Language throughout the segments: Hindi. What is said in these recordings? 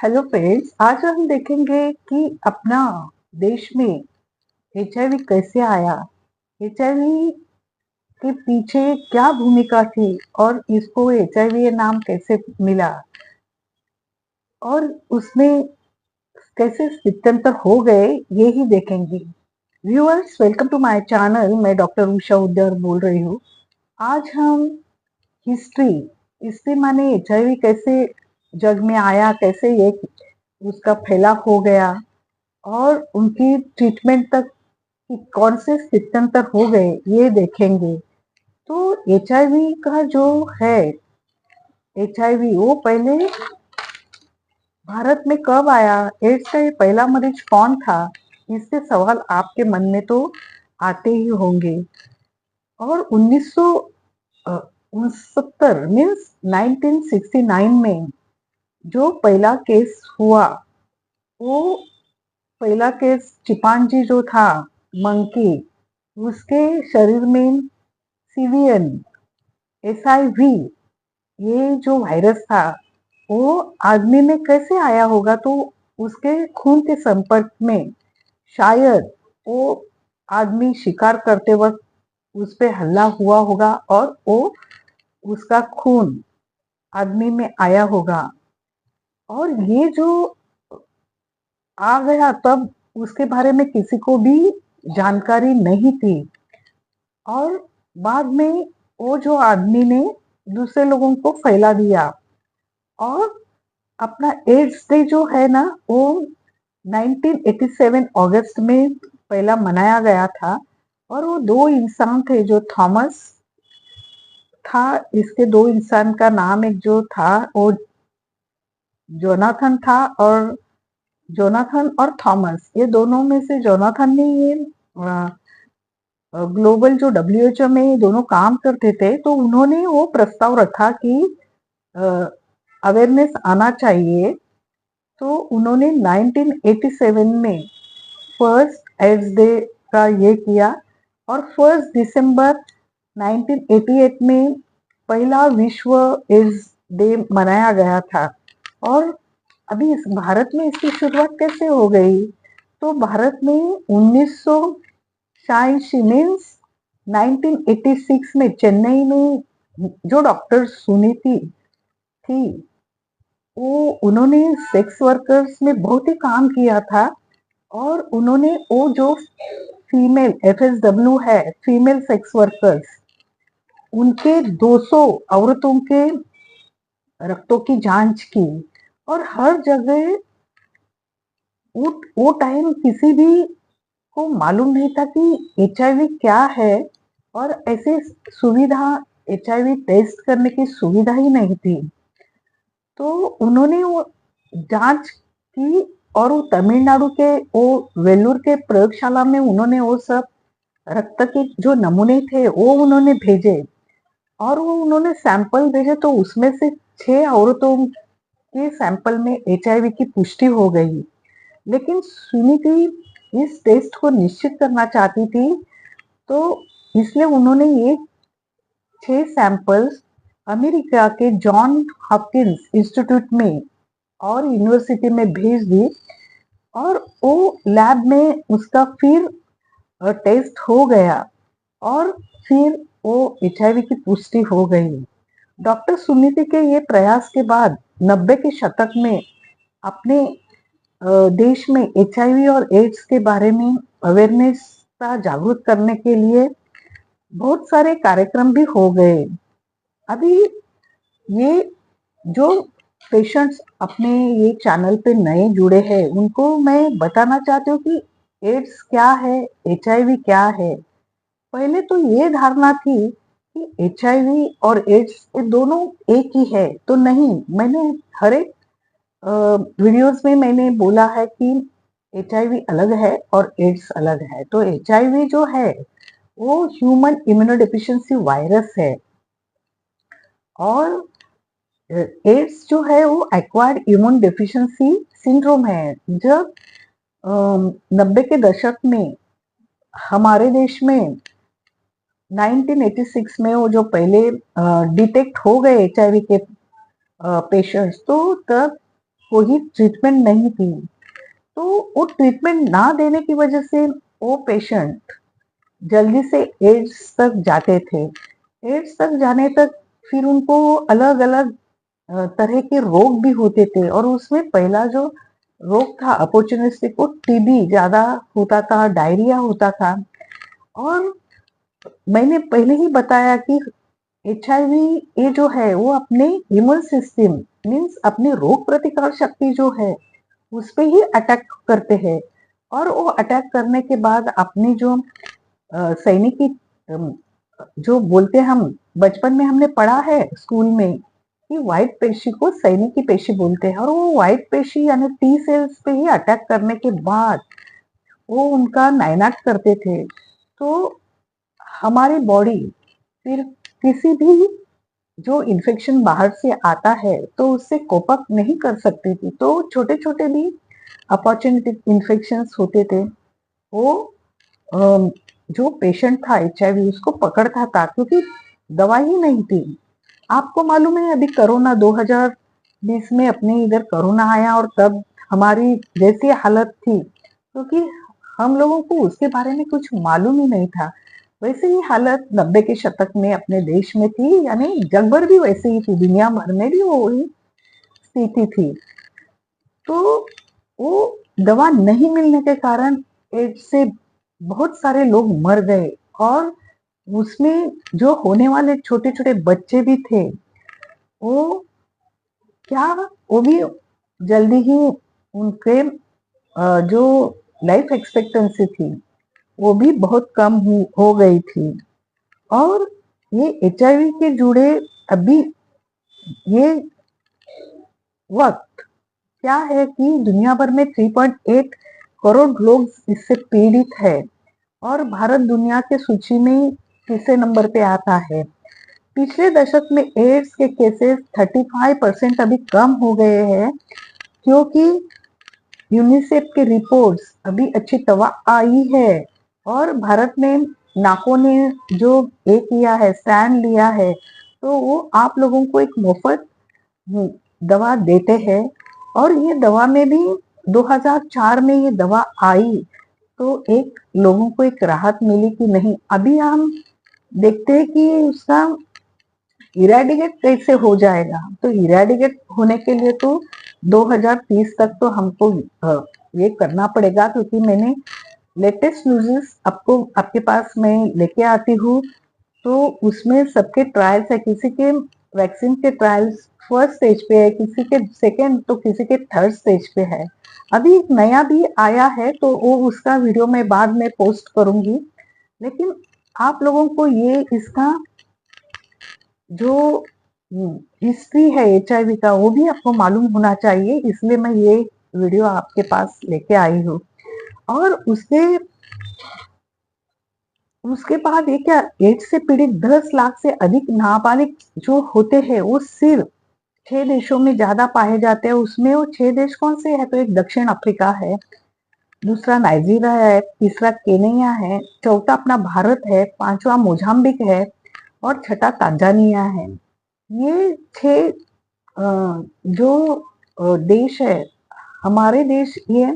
हेलो फ्रेंड्स, आज हम देखेंगे कि अपना देश में एचआईवी कैसे आया। एचआईवी के पीछे क्या भूमिका थी और इसको एचआईवी नाम कैसे मिला और उसमें कैसे स्थित्यंतर हो गए, ये ही देखेंगे। Viewers, welcome to my channel. मैं डॉक्टर उषा उद्यर बोल रही हूँ। आज हम हिस्ट्री हिस्ट्री माने एचआईवी कैसे जग में आया, कैसे ये उसका फैलाव हो गया और उनकी ट्रीटमेंट तक कि कौन से स्थित्यंतर हो गए, ये देखेंगे। तो एचआईवी का जो है, एचआईवी वो पहले भारत में कब आया, एड्स का ये पहला मरीज कौन था, इससे सवाल आपके मन में तो आते ही होंगे। और 1969 मीन्स 1969 में जो पहला केस हुआ, वो पहला केस चिंपांजी जो था, मंकी, उसके शरीर में सीवीएन एसआईवी ये जो वायरस था वो आदमी में कैसे आया होगा। तो उसके खून के संपर्क में शायद वो आदमी शिकार करते वक्त उस पे हमला हुआ होगा और वो उसका खून आदमी में आया होगा। और ये जो आ गया तब उसके बारे में किसी को भी जानकारी नहीं थी। और बाद में वो जो आदमी ने दूसरे लोगों को फैला दिया। और अपना एड्स डे जो है ना, वो 1987 अगस्त में पहला मनाया गया था। और वो दो इंसान थे, जो थॉमस था, इसके दो इंसान का नाम एक जो था वो जोनाथन था, और जोनाथन और थॉमस, ये दोनों में से जोनाथन ने ये ग्लोबल जो डब्ल्यूएचओ में ये दोनों काम करते थे, तो उन्होंने वो प्रस्ताव रखा कि अवेयरनेस आना चाहिए। तो उन्होंने 1987 में फर्स्ट एड्स डे का ये किया। और 1 दिसंबर 1988 में पहला विश्व एड्स डे मनाया गया था। और अभी इस भारत में इसकी शुरुआत कैसे हो गई, तो भारत में 1986 मीन्स 1986 में चेन्नई में जो डॉक्टर सुनीति थी, वो उन्होंने सेक्स वर्कर्स में बहुत ही काम किया था। और उन्होंने वो जो फीमेल एफएसडब्ल्यू है, फीमेल सेक्स वर्कर्स, उनके 200 औरतों के रक्तों की जांच की। और हर जगह वो टाइम किसी भी को मालूम नहीं था कि एचआईवी क्या है। और ऐसे सुविधा, एचआईवी टेस्ट करने की सुविधा ही नहीं थी। तो उन्होंने वो जांच की और वो तमिलनाडु के वो वेल्लूर के प्रयोगशाला में उन्होंने वो सब रक्त के जो नमूने थे वो उन्होंने भेजे। और वो उन्होंने सैंपल भेजे, तो उसमें से 6 औरतों के सैंपल में एचआईवी की पुष्टि हो गई। लेकिन सुनीति इस टेस्ट को निश्चित करना चाहती थी, तो इसलिए उन्होंने ये 6 सैंपल्स अमेरिका के जॉन हॉपकिंस इंस्टीट्यूट में और यूनिवर्सिटी में भेज दी। और वो लैब में उसका फिर टेस्ट हो गया और फिर वो एचआईवी की पुष्टि हो गई। डॉक्टर सुनीति के ये प्रयास के बाद 90 के शतक में अपने देश में एचआईवी और एड्स के बारे में अवेयरनेस का जागरूक करने के लिए बहुत सारे कार्यक्रम भी हो गए। अभी ये जो पेशेंट्स अपने ये चैनल पे नए जुड़े हैं, उनको मैं बताना चाहती हूँ कि एड्स क्या है, एचआईवी क्या है। पहले तो ये धारणा थी कि एचआईवी और एड्स ये दोनों एक ही है, तो नहीं। मैंने हर एक वीडियोस में मैंने बोला है कि एचआईवी अलग है और एड्स अलग है। तो एचआईवी जो है वो ह्यूमन इम्यूनोडेफिशिएंसी वायरस है। और एड्स जो है वो एक्वायर्ड इम्यून डेफिशिएंसी सिंड्रोम है। जब 90 के दशक में हमारे देश में 1986 में वो जो पहले डिटेक्ट हो गए एचआईवी के पेशेंट्स, तो तब कोई ट्रीटमेंट नहीं थी। तो वो ट्रीटमेंट ना देने की वजह से वो पेशेंट जल्दी से एड्स तक जाते थे। एड्स तक जाने तक फिर उनको अलग अलग तरह के रोग भी होते थे, और उसमें पहला जो रोग था अपॉर्चुनिस्टिक, वो टीबी ज्यादा होता था, डायरिया होता था। और मैंने पहले ही बताया कि एचआईवी ये जो है वो अपने इम्यून सिस्टम मीन्स अपने रोग प्रतिकार शक्ति जो है उस पे ही अटैक करते हैं। और वो अटैक करने के बाद अपनी जो सैनिकी जो बोलते हम बचपन में हमने पढ़ा है स्कूल में कि व्हाइट पेशी को सैनिकी पेशी बोलते हैं, और वो व्हाइट पेशी यानी टी सेल्स पे ही अटैक करने के बाद वो उनका नायनाट करते थे। तो हमारी बॉडी फिर किसी भी जो इन्फेक्शन बाहर से आता है तो उससे कोप अप नहीं कर सकती थी। तो छोटे छोटे भी अपॉर्चुनिटी इन्फेक्शंस होते थे, वो जो पेशेंट था एचआईवी उसको पकड़ता था, क्योंकि दवा ही नहीं थी। आपको मालूम है अभी कोरोना 2020 में अपने इधर कोरोना आया, और तब हमारी जैसी हालत थी, क्योंकि हम लोगों को उसके बारे में कुछ मालूम ही नहीं था। वैसे ही हालत 90 के शतक में अपने देश में थी, यानी जग भर भी वैसे ही थी, दुनिया भर में भी वही स्थिति थी। तो वो दवा नहीं मिलने के कारण एड्स से बहुत सारे लोग मर गए, और उसमें जो होने वाले छोटे छोटे बच्चे भी थे, वो क्या वो भी जल्दी ही उनके जो लाइफ एक्सपेक्टेंसी थी वो भी बहुत कम हो गई थी। और ये एचआईवी के जुड़े अभी ये वक्त क्या है कि दुनिया भर में 3.8 करोड़ लोग इससे पीड़ित है, और भारत दुनिया के सूची में तीसरे नंबर पे आता है। पिछले दशक में एड्स के केसेस 35% अभी कम हो गए हैं, क्योंकि यूनिसेफ के रिपोर्ट्स अभी अच्छी दवा आई है। और भारत ने नाको ने जो ये किया है, स्टैंड लिया है, तो वो आप लोगों को एक मुफ्त दवा देते हैं। और ये दवा में भी 2004 में ये दवा आई, तो एक लोगों को एक राहत मिली कि नहीं। अभी हम देखते हैं कि उसका इरेडिकेट कैसे हो जाएगा। तो इरेडिकेट होने के लिए तो 2030 तक तो हमको ये करना पड़ेगा, क्योंकि मैंने लेटेस्ट न्यूज़ आपको आपके पास मैं लेके आती हूँ। तो उसमें सबके ट्रायल्स है, किसी के वैक्सीन के ट्रायल्स फर्स्ट स्टेज पे है, किसी के सेकेंड, तो किसी के थर्ड स्टेज पे है। अभी एक नया भी आया है, तो वो उसका वीडियो मैं बाद में पोस्ट करूंगी। लेकिन आप लोगों को ये इसका जो हिस्ट्री है एचआईवी का वो भी आपको मालूम होना चाहिए, इसलिए मैं ये वीडियो आपके पास लेके आई हूँ। और उसके बाद ये क्या, एड्स से पीड़ित 10 लाख से अधिक नाबालिग जो होते हैं वो सिर्फ 6 देशों में ज्यादा पाए जाते हैं। उसमें वो 6 देश कौन से है, तो एक दक्षिण अफ्रीका है, दूसरा नाइजीरिया है, तीसरा केन्या है, चौथा अपना भारत है, पांचवा मोजाम्बिक है, और छठा तांजानिया है। ये 6 जो देश है, हमारे देश ये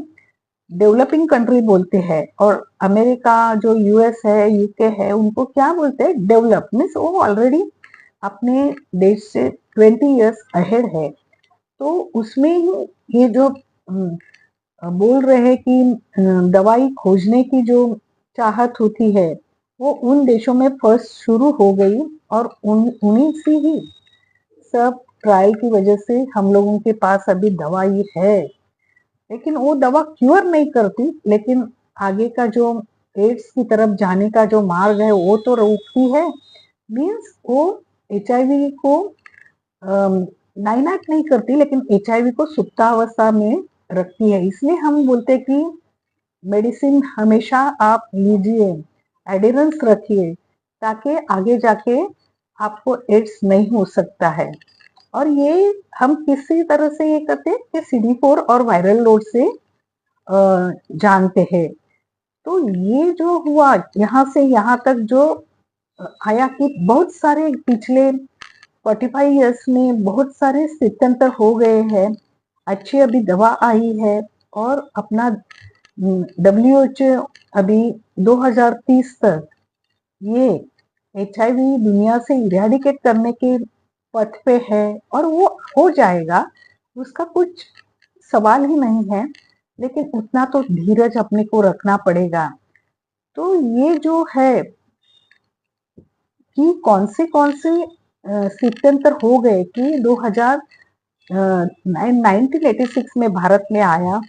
डेवलपिंग कंट्री बोलते हैं, और अमेरिका जो यूएस है, यूके है, उनको क्या बोलते हैं, डेवलप मीन्स वो ऑलरेडी अपने देश से 20 इयर्स अहेड है। तो उसमें ही ये जो बोल रहे हैं कि दवाई खोजने की जो चाहत होती है वो उन देशों में फर्स्ट शुरू हो गई, और उन्हीं से ही सब ट्रायल की वजह से हम लोगों के पास अभी दवाई है। लेकिन वो दवा क्योर नहीं करती, लेकिन आगे का जो एड्स की तरफ जाने का जो मार्ग है वो तो रोकती है। मीन्स वो एचआईवी को नाइनाट नहीं करती, लेकिन एचआईवी को सुप्तावस्था में रखती है। इसलिए हम बोलते हैं कि मेडिसिन हमेशा आप लीजिए, एडेरेंस रखिए, ताकि आगे जाके आपको एड्स नहीं हो सकता है। और ये हम किसी तरह से ये करते हैं कि CD4 और वायरल लोड से जानते हैं। तो ये जो हुआ यहाँ से यहाँ तक जो आया कि बहुत सारे पिछले 45 इयर्स में बहुत सारे स्थित्यंतर हो गए हैं। अच्छी अभी दवा आई है और अपना WHO अभी 2030 तक ये HIV दुनिया से इरेडिकेट करने के पथ पे है और वो हो जाएगा, उसका कुछ सवाल ही नहीं है, लेकिन उतना तो धीरज अपने को रखना पड़ेगा। तो ये जो है कि कौन से स्थित्यंतर हो गए कि 1986 में भारत में आया,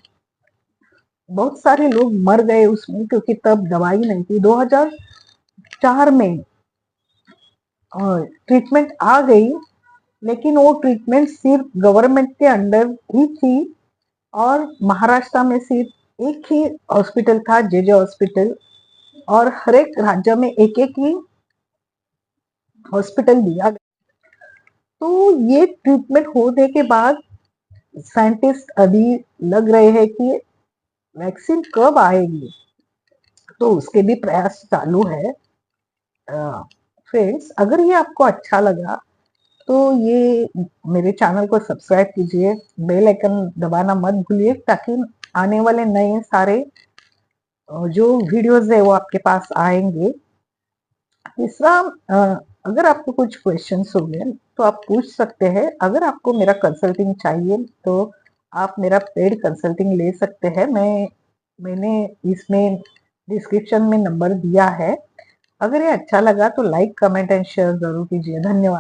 बहुत सारे लोग मर गए उसमें क्योंकि तब दवाई नहीं थी। 2004 में ट्रीटमेंट आ गई, लेकिन वो ट्रीटमेंट सिर्फ गवर्नमेंट के अंडर ही थी और महाराष्ट्र में सिर्फ एक ही हॉस्पिटल था, जेजे हॉस्पिटल, और हर एक राज्य में एक एक ही हॉस्पिटल दिया गया। तो ये ट्रीटमेंट होने के बाद साइंटिस्ट अभी लग रहे हैं कि वैक्सीन कब आएगी, तो उसके भी प्रयास चालू है। फ्रेंड्स, अगर ये आपको अच्छा लगा तो ये मेरे चैनल को सब्सक्राइब कीजिए, बेल आइकन दबाना मत भूलिए, ताकि आने वाले नए सारे जो वीडियोस है वो आपके पास आएंगे। तीसरा, अगर आपको कुछ क्वेश्चंस हो गए तो आप पूछ सकते हैं। अगर आपको मेरा कंसल्टिंग चाहिए तो आप मेरा पेड कंसल्टिंग ले सकते हैं। मैंने इसमें डिस्क्रिप्शन में नंबर दिया है। अगर ये अच्छा लगा तो लाइक, कमेंट एंड शेयर जरूर कीजिए। धन्यवाद।